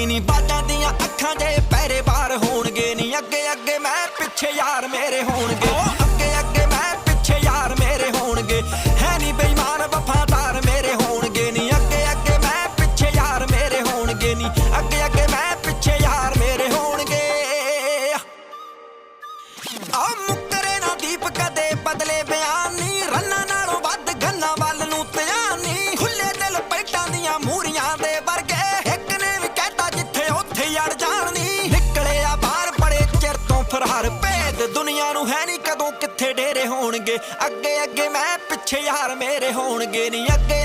ਨੀ ਬਾਜਾਂ ਦੀਆਂ ਅੱਖਾਂ ਦੇ ਪਹਿਰੇ ਬਾਰ ਹੋਣਗੇ ਨੀ ਅੱਗੇ ਅੱਗੇ ਮੈਂ ਪਿੱਛੇ ਯਾਰ ਮੇਰੇ ਹੋਣਗੇ ਅੱਗੇ ਅੱਗੇ ਮੈਂ ਪਿੱਛੇ ਯਾਰ ਮੇਰੇ ਹੋਣਗੇ ਹੈ ਨੀ ਬੇਈਮਾਨ ਵਫਾਦਾਰ ਮੇਰੇ ਹੋਣਗੇ ਨੀ ਅੱਗੇ ਅੱਗੇ ਮੈਂ ਪਿੱਛੇ ਯਾਰ ਮੇਰੇ ਹੋਣਗੇ ਨੀ ਅੱਗੇ ਅੱਗੇ ਮੈਂ ਪਿੱਛੇ ਯਾਰ ਮੇਰੇ ਹੋਣਗੇ ਆ ਮੁੱਕਰੇ ਨਾ ਦੀਪ ਕਦੇ ਬਦਲੇ ਬਿਆਨ ਨੀ ਰੰਨਾਂ ਨਾਲੋਂ ਵੱਧ ਗੰਨਾਂ ਵੱਲ ਨੂੰ ਧਿਆਨ ਨੀ ਖੁੱਲੇ ਦਿਲ ਪੈਟਾਂ ਦੀਆਂ ਮੂਰੀਆਂ ਦੇ ਵਰਗੇ ਇੱਕ ਨੇ ਵੀ ਕਹਿਤਾ ਜਿੱਥੇ ਉੱਥੇ ਅੜ ਜਾਣੀ ਨਿਕਲੇ ਆ ਬਾਹਰ ਬੜੇ ਚਿਰ ਤੋਂ ਫਰਾਰ ਭੇਦ ਦੁਨੀਆ ਨੂੰ ਹੈ ਨੀ ਕਦੋਂ ਕਿੱਥੇ ਡੇਰੇ ਹੋਣਗੇ ਅੱਗੇ ਅੱਗੇ ਮੈਂ ਪਿੱਛੇ ਯਾਰ ਮੇਰੇ ਹੋਣਗੇ ਨੀ ਅੱਗੇ